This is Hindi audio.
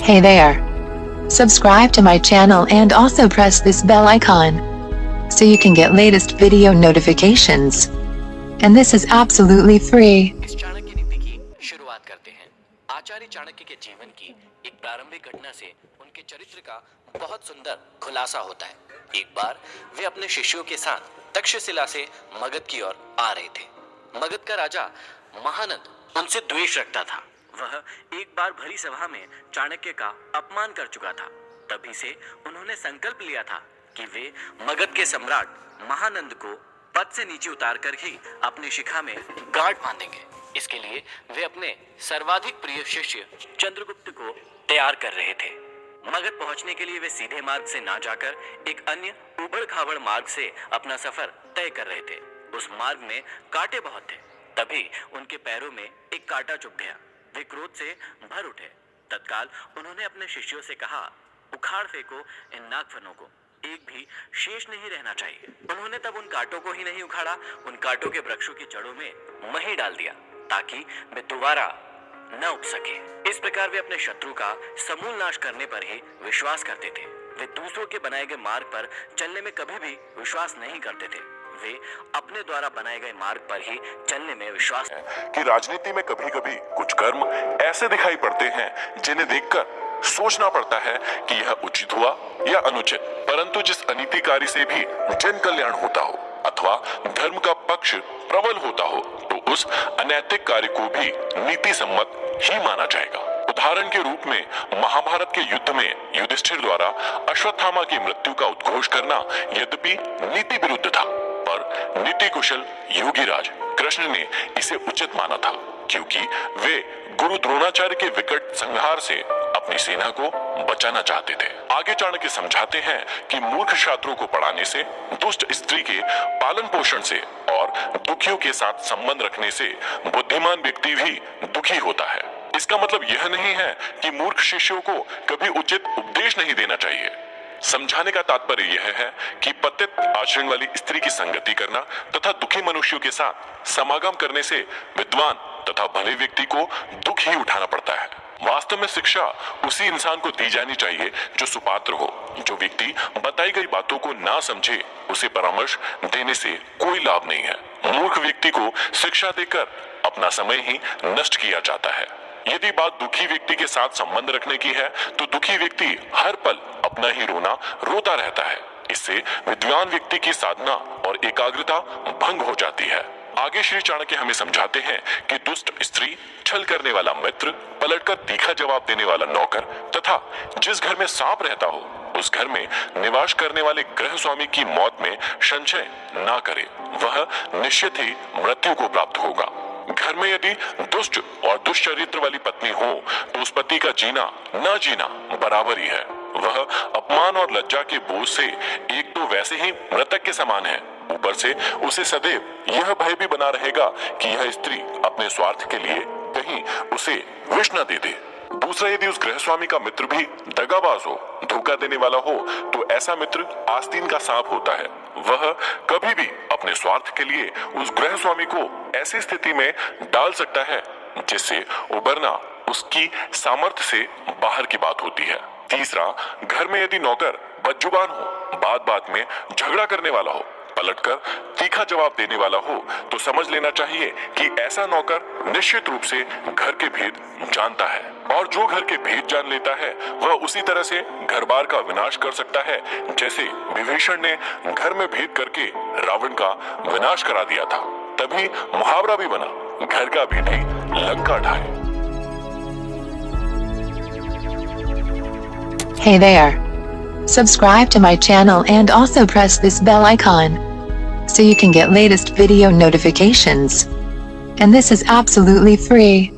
Hey there. Subscribe to my channel and also press this bell icon so you can get latest video notifications. And this is absolutely free. इस चाणक्य नीति की शुरुआत करते हैं। आचार्य चाणक्य के जीवन की एक प्रारंभिक घटना से उनके चरित्र का बहुत सुंदर खुलासा होता है। एक बार वे अपने शिष्यों के साथ तक्षशिला से मगध की ओर आ रहे थे। मगध का राजा महानंद उनसे द्वेष रखता था। वह एक बार भरी सभा में चाणक्य का अपमान कर चुका था। तभी से उन्होंने संकल्प लिया था कि वे मगध के सम्राट महानंद को पद से नीचे उतार कर ही अपनी शिखा में गांठ बांधेंगे। इसके लिए वे अपने सर्वाधिक प्रिय शिष्य चंद्रगुप्त को तैयार कर रहे थे। मगध पहुंचने के लिए वे सीधे मार्ग से ना जाकर एक अन्य उबड़-खाबड़ मार्ग से अपना सफर तय कर रहे थे। उस मार्ग में कांटे बहुत थे। तभी उनके पैरों में एक कांटा चुभ गया। वे क्रोध से भर उठे। तत्काल उन्होंने अपने शिष्यों से कहा, उखाड़ फेंको इन नागफनों को, एक भी शेष नहीं रहना चाहिए। उन्होंने तब उन कांटों को ही नहीं उखाड़ा, उन कांटों के वृक्षों की जड़ों में मही डाल दिया ताकि वे दोबारा न उग सके। इस प्रकार वे अपने शत्रु का समूल नाश करने पर ही विश्वास करते थे। वे दूसरों के बनाए गए मार्ग पर चलने में कभी भी विश्वास नहीं करते थे। वे अपने द्वारा बनाए गए मार्ग पर ही चलने में विश्वास कि राजनीति में कभी-कभी कुछ कर्म ऐसे दिखाई पड़ते हैं जिन्हें देखकर सोचना पड़ता है कि यह उचित हुआ या अनुचित। परंतु जिस अनीतिकारी से भी जन कल्याण होता हो अथवा धर्म का पक्ष प्रबल होता हो तो उस अनैतिक कार्य को भी नीति सम्मत ही माना जाएगा। उदाहरण के रूप में महाभारत के युद्ध में युधिष्ठिर द्वारा अश्वत्थामा की मृत्यु का उद्घोष करना यद्यपि नीति विरुद्ध था, पर नीति कुशल योगीराज कृष्ण ने इसे उचित माना था, क्योंकि वे गुरु द्रोणाचार्य के विकट संहार से अपनी सेना को बचाना चाहते थे। आगे चाणक्य समझाते हैं कि मूर्ख छात्रों को पढ़ाने से, दुष्ट स्त्री के पालन पोषण से और दुखियों के साथ संबंध रखने से बुद्धिमान व्यक्ति भी दुखी होता है। इसका मतलब यह नहीं है कि मूर्ख शिष्यों को कभी उचित उपदेश नहीं देना चाहिए। समझाने का तात्पर्य यह है कि पतित आचरण वाली स्त्री की संगति करना तथा दुखी मनुष्यों के साथ समागम करने से विद्वान तथा भले व्यक्ति को दुख ही उठाना पड़ता है। वास्तव में शिक्षा उसी इंसान को दी जानी चाहिए जो सुपात्र हो। जो व्यक्ति बताई गई बातों को ना समझे उसे परामर्श देने से कोई लाभ नहीं है। मूर्ख व्यक्ति को शिक्षा देकर अपना समय ही नष्ट किया जाता है। यदि बात दुखी व्यक्ति के साथ संबंध रखने की है तो दुखी व्यक्ति हर पल अपना ही रोता रहता है। इससे विद्वान व्यक्ति की साधना और एकाग्रता भंग हो जाती है। आगे श्री चाणक्य हमें समझाते हैं कि दुष्ट स्त्री, छल करने वाला मित्र, पलटकर तीखा जवाब देने वाला नौकर तथा जिस घर में सांप रहता हो उस घर में निवास करने वाले गृह स्वामी की मौत में संशय ना करे, वह निश्चित ही मृत्यु को प्राप्त होगा। घर में यदि दुष्ट और दुष्चरित्र वाली पत्नी हो तो उस पति का जीना न जीना बराबर ही है। वह अपमान और लज्जा के बोझ से एक तो वैसे ही मृतक के समान है, ऊपर से उसे सदैव यह भय भी बना रहेगा कि यह स्त्री अपने स्वार्थ के लिए कहीं उसे विष न दे दे। दूसरा, यदि उस गृह स्वामी का मित्र भी दगाबाज हो, धोखा देने वाला हो तो ऐसा मित्र आस्तीन का सांप होता है। वह कभी भी अपने स्वार्थ के लिए उस गृह स्वामी को ऐसी स्थिति में डाल सकता है जिससे उबरना उसकी सामर्थ्य से बाहर की बात होती है। तीसरा, घर में यदि नौकर बदजुबान हो, बात बात में झगड़ा करने वाला हो, पलटकर तीखा जवाब देने वाला हो तो समझ लेना चाहिए कि ऐसा नौकर निश्चित रूप से घर के भेद जानता है, और जो घर के भेद जान लेता है वह उसी तरह से घर बार का विनाश कर सकता है जैसे विभीषण ने घर में भेद करके रावण का विनाश करा दिया था। तभी मुहावरा भी बना, घर का भेदी Lanka ढाए। Hey there. Subscribe to my channel and also press this bell icon so you can get latest video notifications. And this is absolutely free.